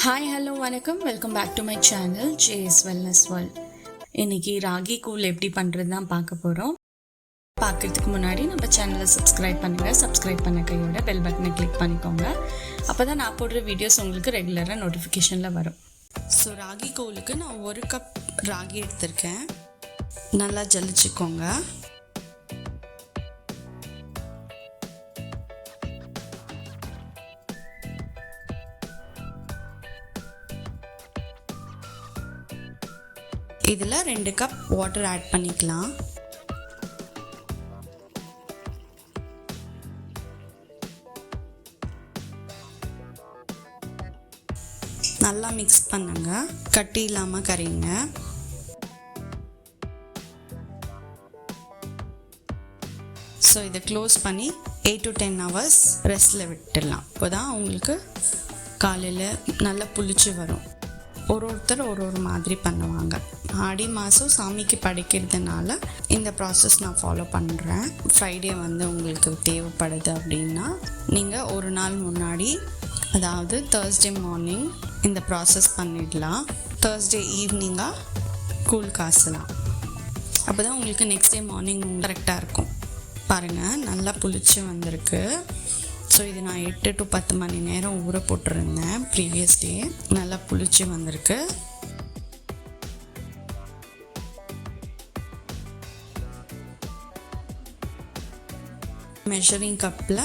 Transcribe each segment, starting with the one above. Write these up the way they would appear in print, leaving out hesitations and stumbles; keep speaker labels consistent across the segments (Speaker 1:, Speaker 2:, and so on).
Speaker 1: Hi hello வணக்கம், welcome back to my channel Jay's wellness world. இன்றைக்கி ராகி கூழ் எப்படி பண்ணுறது தான் பார்க்க போகிறோம். பார்க்குறதுக்கு முன்னாடி நம்ம சேனலை சப்ஸ்கிரைப் பண்ணுங்கள். சப்ஸ்கிரைப் பண்ண கையோட பெல் பட்டனை கிளிக் பண்ணிக்கோங்க. அப்போ தான் நான் போடுற வீடியோஸ் உங்களுக்கு ரெகுலராக நோட்டிஃபிகேஷனில் வரும். ஸோ ராகி கூழுக்கு நான் 1 கப் ராகி எடுத்திருக்கேன். நல்லா ஜலிச்சுக்கோங்க. இதில் 2 கப் வாட்டர் ஆட் பண்ணிக்கலாம். நல்லா மிக்ஸ் பண்ணுங்க, கட்டி இல்லாமல் கரைங்க. ஸோ இதை க்ளோஸ் பண்ணி 8 to 10 hours ரெஸ்ட்டில் விட்டுடலாம். இப்போ தான் உங்களுக்கு காலையில் நல்லா புளிச்சு வரும். ஒருத்தர் ஒரு மாதிரி பண்ணுவாங்க. ஆடி மாதம் சாமிக்கு படைக்கிறதுனால இந்த ப்ராசஸ் நான் ஃபாலோ பண்ணுறேன். ஃப்ரைடே உங்களுக்கு தேவைப்படுது அப்படின்னா நீங்கள் ஒரு நாள் முன்னாடி, அதாவது Thursday மார்னிங் இந்த ப்ராசஸ் பண்ணிடலாம். Thursday ஈவினிங்காக கூழ் காசலாம். அப்போ தான் உங்களுக்கு நெக்ஸ்ட் டே மார்னிங் கரெக்டாக இருக்கும். பாருங்கள், நல்லா புளிச்சு வந்திருக்கு. ஸோ இது நான் 8 to 10 மணி நேரம் ஊற போட்டிருந்தேன் ப்ரீவியஸ் டே. நல்லா புளிச்சு வந்திருக்கு. மெஷரிங் கப்பில்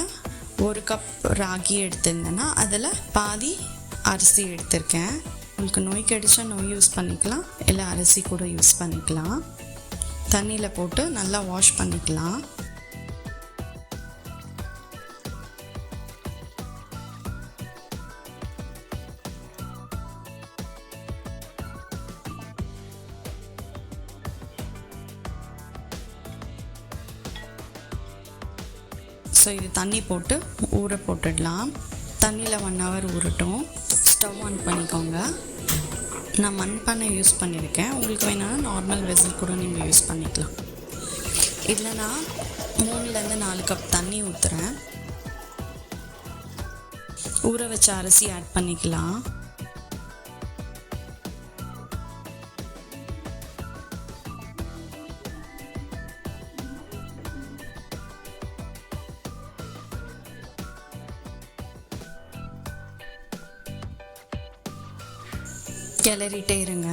Speaker 1: 1 கப் ராகி எடுத்திருந்தேன்னா அதில் பாதி அரிசி எடுத்திருக்கேன். உங்களுக்கு நோய் கிடைச்சா நோய் யூஸ் பண்ணிக்கலாம், இல்லை அரிசி கூட யூஸ் பண்ணிக்கலாம். தண்ணியில் போட்டு நல்லா வாஷ் பண்ணிக்கலாம். ஸோ இது தண்ணி போட்டு ஊற போட்டுடலாம். தண்ணியில் 1 hour ஊறட்டும். ஸ்டவ் ஆன் பண்ணிக்கோங்க. நான் மண்பானை யூஸ் பண்ணியிருக்கேன். உங்களுக்கு வேணாலும் நார்மல் வெசல் கூட நீங்கள் யூஸ் பண்ணிக்கலாம். இதில் நான் 3 to 4 கப் தண்ணி ஊற்றுறேன். ஊற வச்ச அரிசி ஆட் பண்ணிக்கலாம். கிளறிட்டே இருங்க.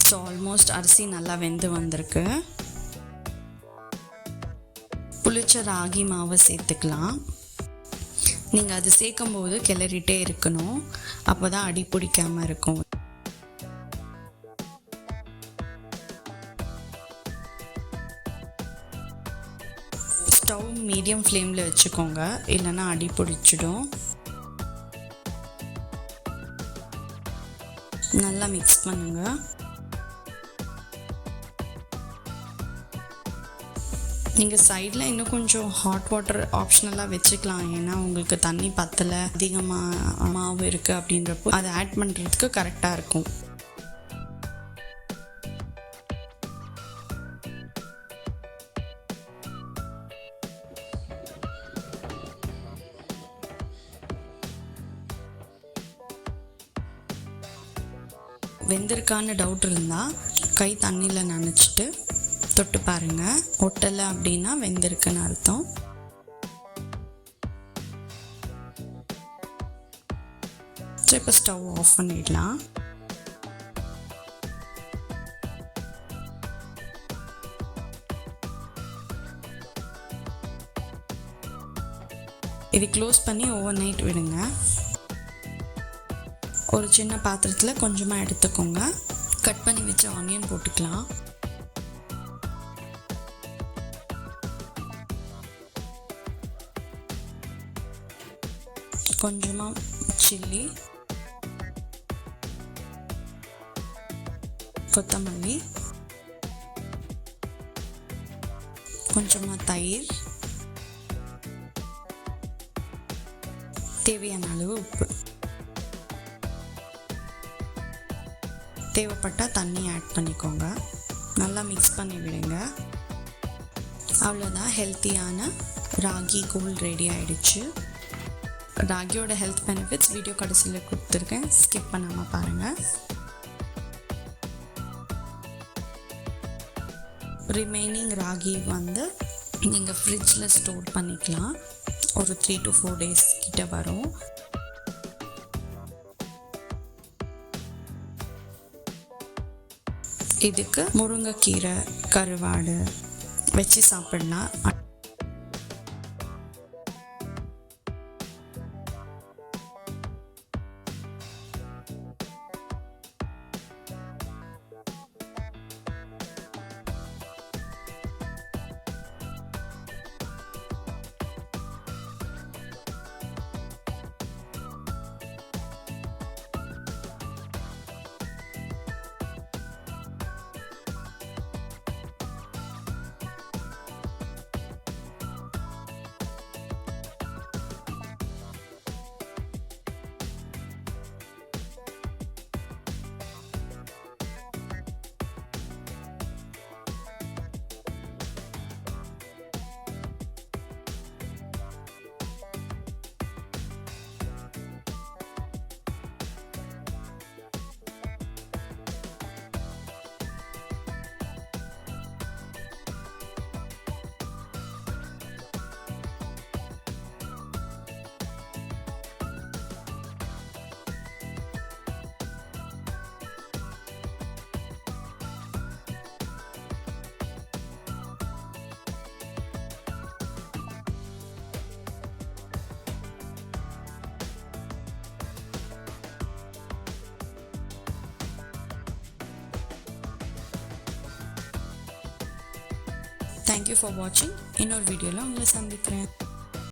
Speaker 1: ஸோ ஆல்மோஸ்ட் அரிசி நல்லா வெந்து வந்திருக்கு. புளிச்ச ராகி மாவை சேர்த்துக்கலாம். நீங்கள் அது சேர்க்கும் போது கிளறிட்டே இருக்கணும், அப்போ தான் அடி பிடிக்காமல் இருக்கும். ஸ்டவ் மீடியம் ஃப்ளேமில் வச்சுக்கோங்க, இல்லைன்னா அடி பிடிச்சிடும். நல்லா மிக்ஸ் பண்ணுங்க. நீங்கள் சைடில் இன்னும் கொஞ்சம் ஹாட் வாட்டர் ஆப்ஷனலாக வச்சுக்கலாம். ஏன்னா உங்களுக்கு தண்ணி பத்தலை, அதிகமாக மாவு இருக்குது அப்படின்றப்போ அதை ஆட் பண்ணுறதுக்கு கரெக்டாக இருக்கும். வெந்திருக்கான டவுட் இருந்தால் கை தண்ணியில் நனைச்சிட்டு தொட்டு பாருங்கள். ஒட்டலை அப்படின்னா வெந்திருக்குன்னு அர்த்தம். ஸோ இப்போ ஸ்டவ் ஆஃப் பண்ணிடலாம். இது க்ளோஸ் பண்ணி ஓவர் நைட் விடுங்க. ஒரு சின்ன பாத்திரத்தில் கொஞ்சமாக எடுத்துக்கோங்க. கட் பண்ணி வச்ச ஆனியன் போட்டுக்கலாம். கொஞ்சமாக சில்லி, கொத்தமல்லி, கொஞ்சமாக தயிர், தேவையான அளவு உப்பு. தேவைப்பட்டால் தண்ணி ஆட் பண்ணிக்கோங்க. நல்லா மிக்ஸ் பண்ணி விடுங்க. அவ்வளோதான், ஹெல்த்தியான ராகி கூழ் ரெடி ஆகிடுச்சு. ராகியோட ஹெல்த் பெனிஃபிட்ஸ் வீடியோ கடைசியில் கொடுத்துருக்கேன், ஸ்கிப் பண்ணாமல் பாருங்கள். ரிமைனிங் ராகி நீங்கள் ஃப்ரிட்ஜில் ஸ்டோர் பண்ணிக்கலாம். ஒரு 3 to 4 days கிட்ட வரும். இதுக்கு முருங்கைக்கீரை கருவாடு வச்சு சாப்பிடலாம். தேங்க்யூ ஃபார் வாட்சிங். இன்னொரு வீடியோவில் உங்களை சந்திக்கிறேன்.